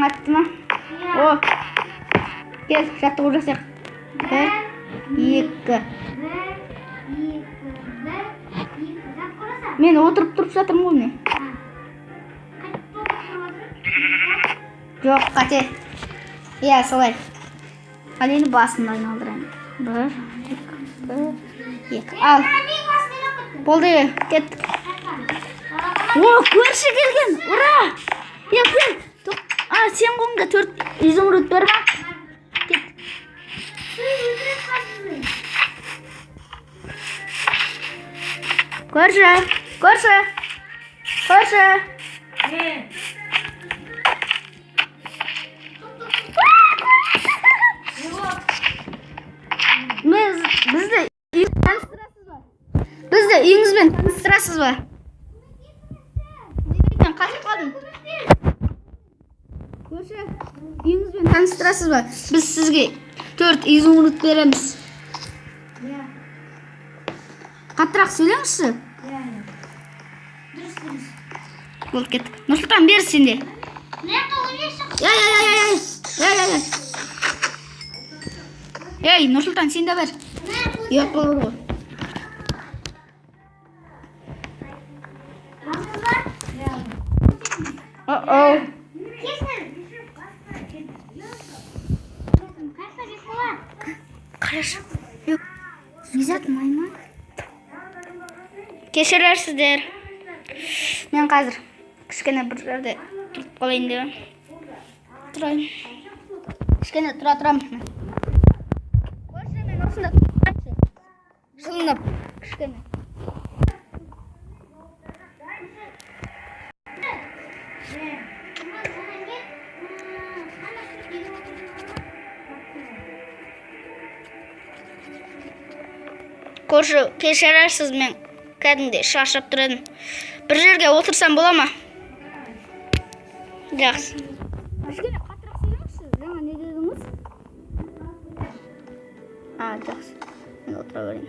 Аяғың атты ма? О, кел, жаттығу жасайық. 1, 2. Мен отырып тұрып жатырмын ғой міне. Жоқ, қате. Иә, солай. Ал енді басымды айналдырайын. 1, 2. Ал. Болды, кеттік. О, көрші келген. Ура! Епен. Сен қолыңда 4 изумруд бар ма? Кет. Көрші. Бізді үйіңізбен таныстырасыз ба? Мен қашып қалдым. Көрші, үйіңізбен таныстырасыз ба? Біз сізге 4 изумруд береміз. Қаттырақ сөйлеңізші. Болды, кеттік. Нұрсұлтан, бер сенде. Ей, Нұрсұлтан, сен де бер. Yok olur. Oh. Хорошо. Визат maymun. Кешірерсіздер. Мен қазір кішкене бір жерде тұрып қалайын деп. Тұрайын. Кішкене тұрамын. Көрші, мен осында тұрайыншы. Жылынып, кішкене. Көрші, кешірерсіз, мен кәдімде шаршап тұр едім. Бір жерге отырсам бола ма? Жақсы. Кішкене қаттырақ сөйлеңізші, жаңа не дедіңіз? Жақсы. Мен отыра берейін.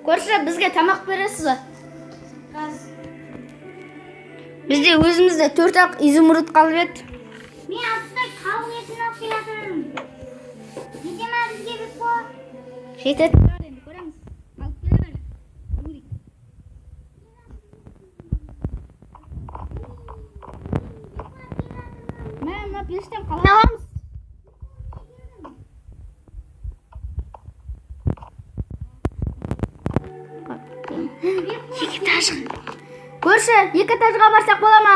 Көрші, бізге тамақ бересіз ба? Бізде өзімізде 4-ақ изумруд қалып еді. Мен алыстан қауын етін алып келатырмын. Жете ма бізге Бекбо? Жетеді. Енді көреміз. Алып келе бер. Мына пештен қалай аламыз? Екі этажға. Көрші, 2 этажға барсақ бола ма?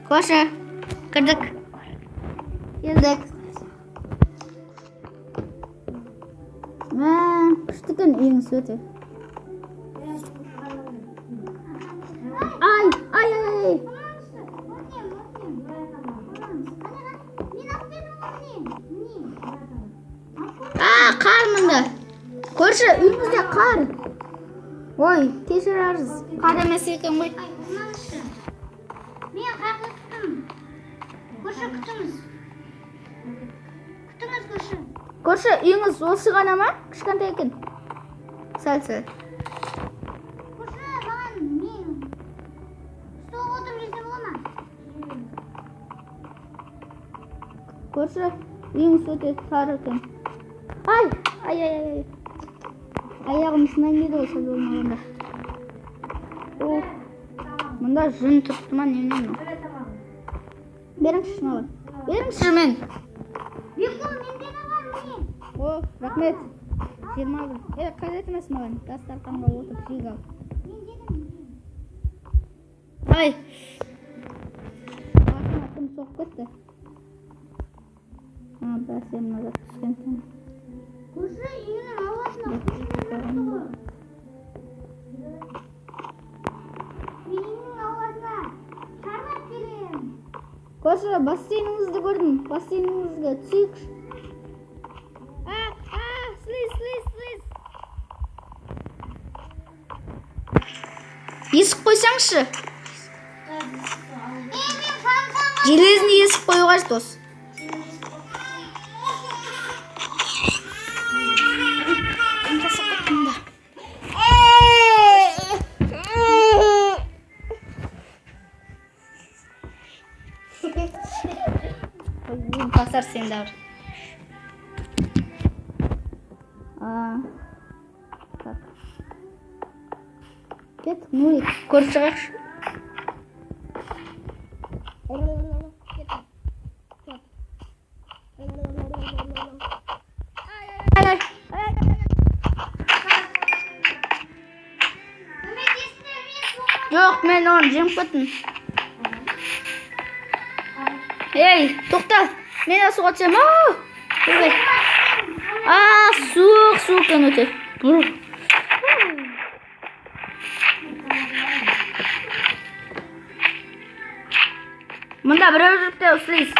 Көрші, кірдік. Келдік. Күшті күн үйіңіз өте. Ай. Қар мұнда. Көрші, үйімізде қар. Ой, кешірерсіз. Қар емес екен ғой. Мен қақылықтым. Көрші, күтіңіз. Көрші. Көрші, үйіңіз осы ғана ма? Кішкентай екен. Сәл. Көрші, маған мен столға отырып жесе бола ма? Көрші, үйіңіз өте тар екен. Ай. Аяғым сынайын деді ғой, сәл болмағанда. Мұнда жын тұрыпты ма, не? Беріңізші маған. Беріңізші мен. Бекбо, менде де бар, міне. Рахмет. 20 алдым. Қажет емес маған. Дастарханға отырып жейік ал. Ай. Басыма кім соғып кетті? Біраз емін азап түскен сен. Көрші, үйінің ауасына құшын жүрді ғой. Үйінің ауасына шарлап келем. Көрші, бассейніңізді көрдім. Бассейніңізге түсейік. Слиз. Есік қойсаңшы. Железіне есік қою қажет осы. Бүгін пасар сен де бар. Так. Кет, Нурик, көріп шығайықшы. Жоқ, мен оны жеңіп кеттім. Ей, тоқта, мен суға түсем. Суық екен өте. Мұнда біреу жүріп те ұсылайыз.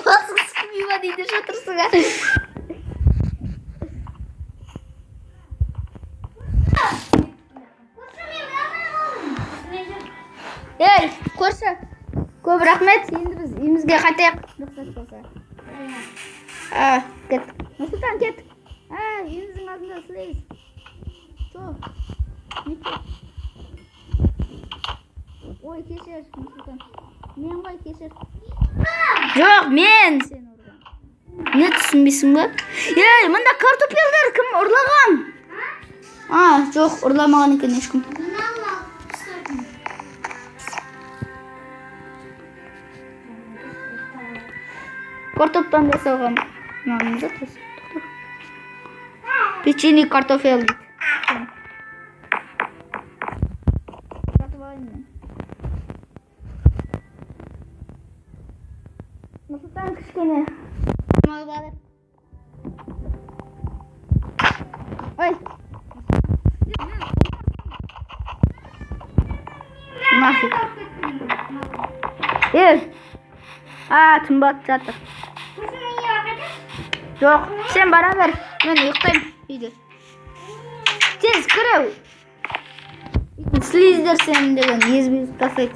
Басың сұқымыйма дейді жатырсың. Ей, көрші, көп рахмет. Енді біз үйімізге қайтайық. Рұқсат болса. Кет. Нұрсұлтан, кет. Үйіміздің алдында ұсылайыз. Ой, кешір, Нұрсұлтан. Мен ғой, кешір. Жоқ, мен. Сен ұрған. Не түсінбейсің ба? Ей, мұнда картофелдер кім ұрлаған? Жоқ, ұрламаған екен ешкім. Картоптан жасалған. Маңызды қосып. Печеный картофел дейді. Жатып алайын мен. Нұрсұлтан кішкене. Алып алып. Ой. Нафиг. Тымбат жатыр. Жоқ, сен бара бер. Мен ұйықтаймын үйде. Тез кіреу. Слиздер сен деген езбезіп тастайды.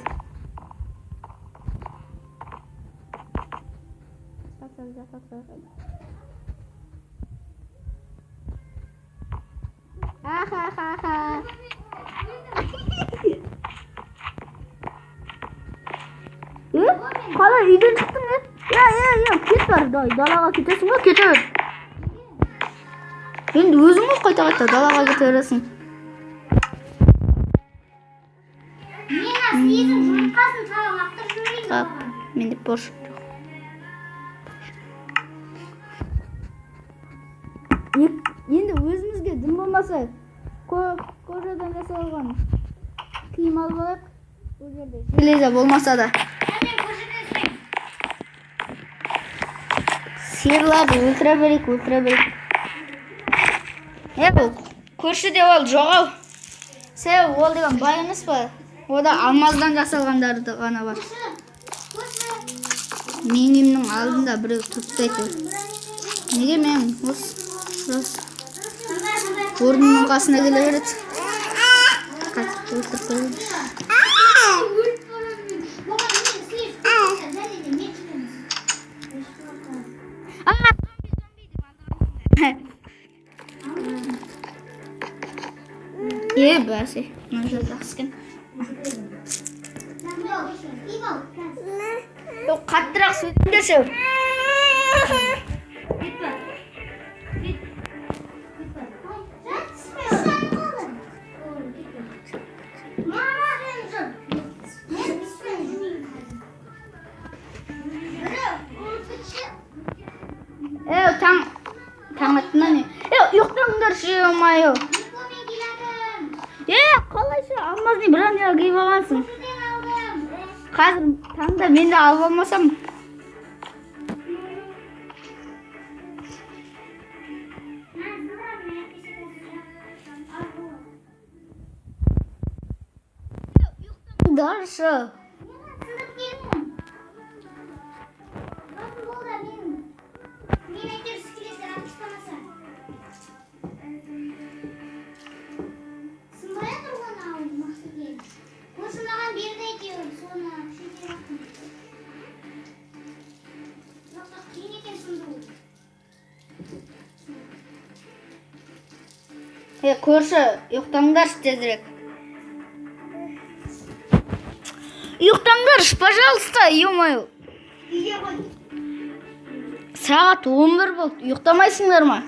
Қалай үйден шықтың не? Кет бар, далаға кетесің ба? Кете бер. Енді өзің ғой қайта далаға кете бересің. Мен слиздің жұмыртқасын саған лақтырып жүрмейді. Так, менде бош жоқ. Енді өзімізге дым болмаса, кожадан жасалған киім алып алайық. Бұл жерде железа болмаса да. Сиырларды өлтіре берейік. Көршіде ол жоғау. Себебі ол деген бай емес па? Ода алмаздан жасалғандары ғана бар. Мен емнің алдында біреу тұртсайды. Неге мен осы орнының қасына келе береді? Қатып өлтіріп қойып. Бәсе, мұны жатақсыкен. Қаттырақ сөйтіңдерші. Таң аттына не? Ұйықтаңдаршы, омайы. Қалайша алмазды бір аңға кейіп алғансың. Қазір таңда мен де алып алмасам. Даршы. Көрші, ұйықтаңдаршы тезірек. Ұйықтаңдар, пожалуйста, ё-моё. Сағат 11 болды. Ұйықтамайсыңдар ма?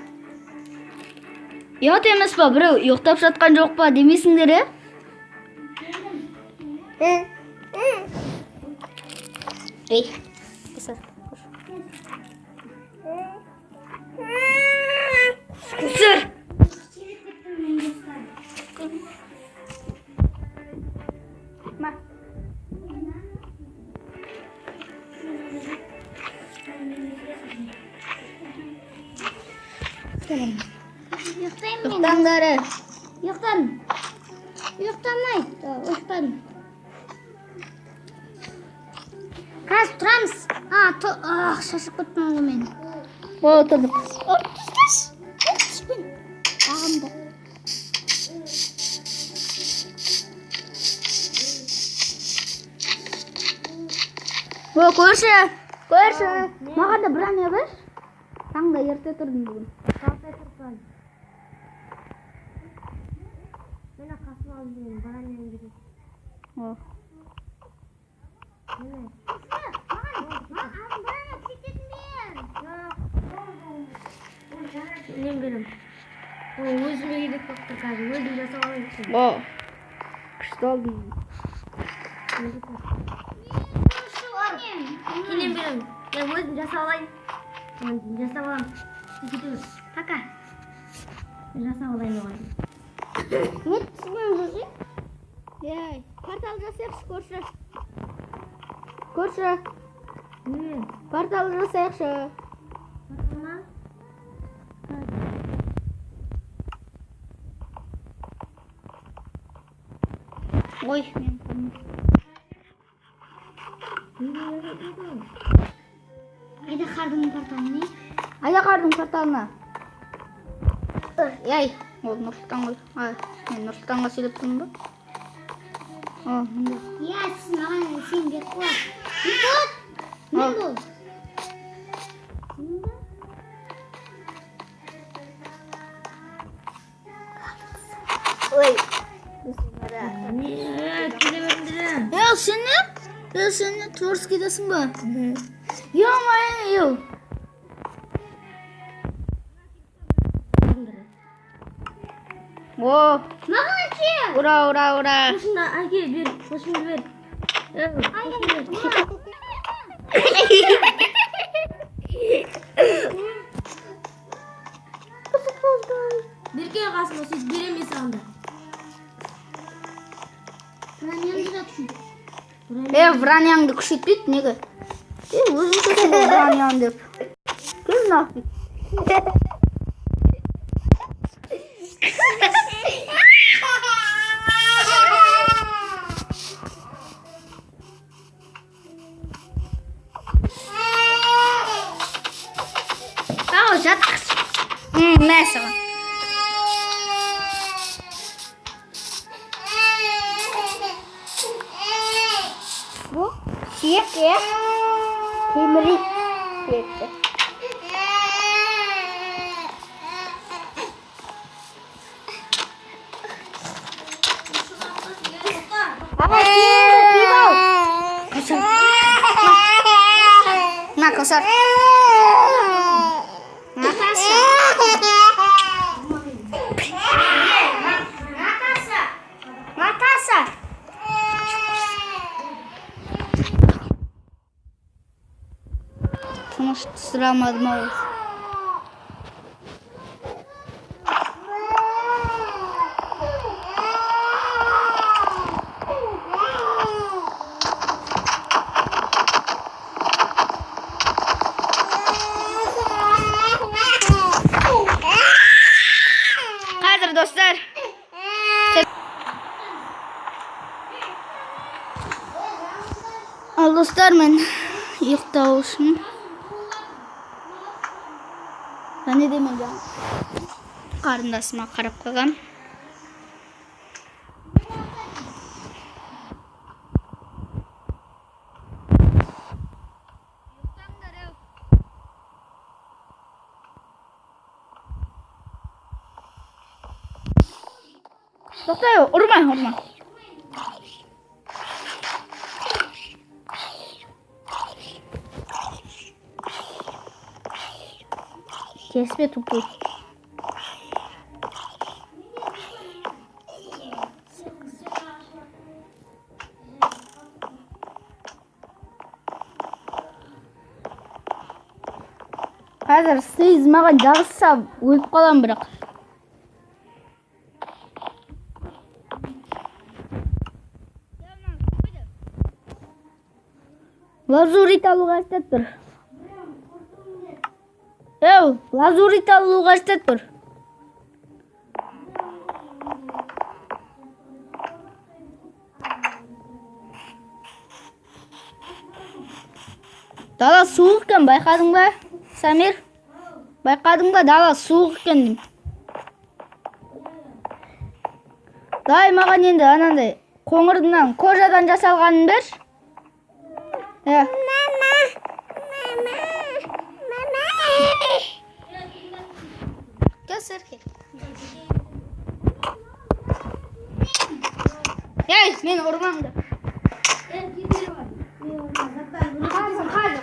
Ұят емес па, біреу ұйықтап жатқан жоқ па демейсіңдер, Ей, кесір. Кесір. Ма. Ұйықтаңдар. Ұйықтан. Ұйықтамай. Ұйықтан. Қазір тұрамыз. Шашып кеттім ғой мен. Отырдық. Түспен. Ағымда. Көрші. Маған да бір әне бар. Таңда ерте тұрдым бүгін. Қалтай тұрпай. Мені қасым алып жүрген, баран мен жүрген. Мені. Маған баран кететін мен берем. Өзіме керек болып тұр қазір. Өзім жасап алайын. Күшті алды. Келем берем. Я өзім жасап алайын. Жасап алам. Кетеміз. Пока. Жасап алайын оған. Не түсінген жүрсің? Портал жасайықшы, көрші. Портал жасайықшы. Порталма? Ой, мен Айдақардың порталына. Айдақардың порталына. Ол Нұрсұлтан ғой. Мен Нұрсұлтанға сөйлеп тұрмын ба? Мында. Сіз маған сен бек қой. Мен бол. Ой. Келе беріндірі. Сен Творскийдесің ба? Ё-моё. Маған ше. Ура. Қошында әке бер. Қошымды бер. Берке қасыма сөйтіп берем бе сағында. Вранянды да күшейт. Вранянды күшейтпейді, неге? Өзің сөзің Вранян деп. Кел нафиг. Жатқыз. Мәсіға. Бұл сүйек, темірек сүйекті. Косар. Наташа. Тыныш түсіремадым ау. Қазір достар. Ал достар, мен ұйықтау үшін. Және де мен қарындасыма қарап қойғам. Тоқтай, ұрма. Kesme tupуй. Қазір сіз маған жабысса өліп қалам бірақ. Лазурит алуға істеп тұр. Лазурит алуға істеп тұр. Дала суық екен, байқадың ба, Самир? Байқадың ба, дала суық екен. Дай маған енді анандай қоңырдан, кожадан жасалғанын бер. Göster ki. Gel, men ormanda.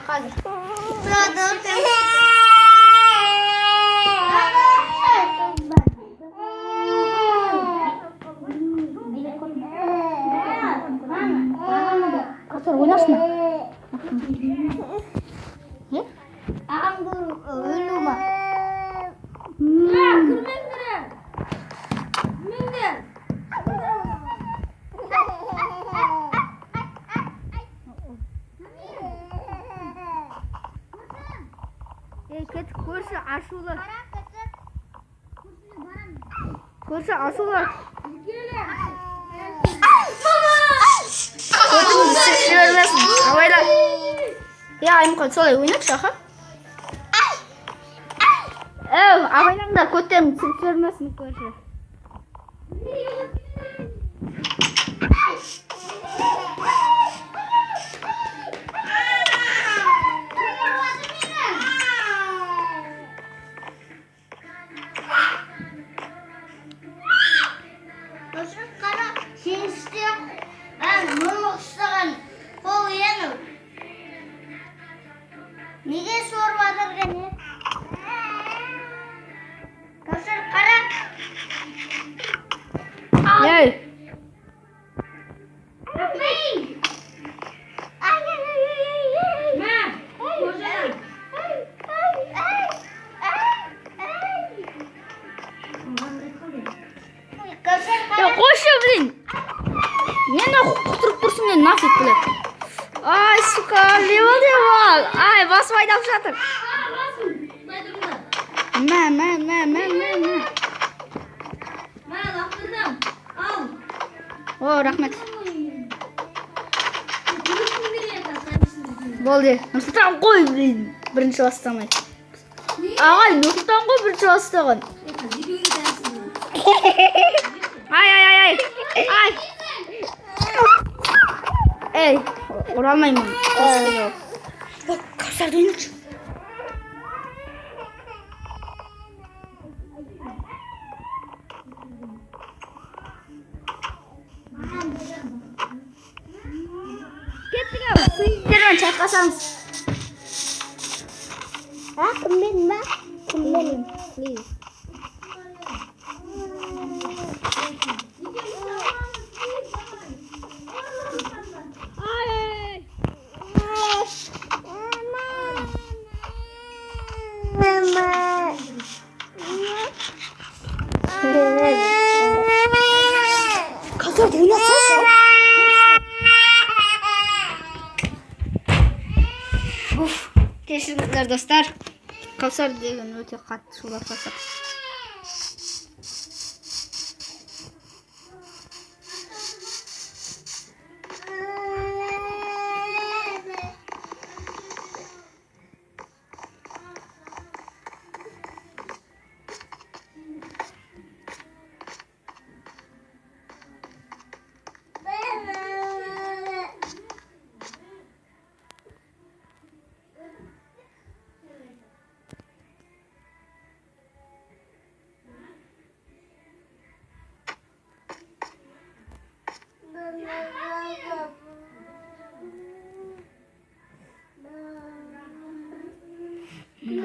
Hazır. Kasar oynasın. Ne? Ağam ölüme. Көрші ашулы. Көрші ашулы. Абайла. Айым солай ойнатшы, аха. Абайлаңда көттерін түсірмесін көрші. Неге сор батырған е? Кәусар қара. Ей. Қойшы, блин. Нені құтырып тұрсың, мен нафиг, блин. Ай, сука, левал. Ай, басып айдап жатыр. Мә. О, рахмет. Болды. Нұрсұлтан қой, блин. Бірінші бастамай. Ағай, Нұрсұлтан қой бірінші бастаған. Ай. Ей, оралмаймын. Кәусарды ойнатшы. Кеттік ау, сүйіндермен чайқасамыз. Кіммен ма? Кіммен? Please. Kazar oynasana. Кешіріңіздер достар. Кавсар деген өте қатты шулап жатыр.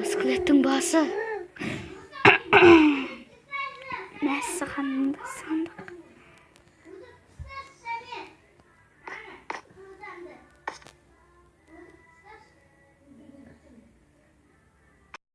Скелеттің басы.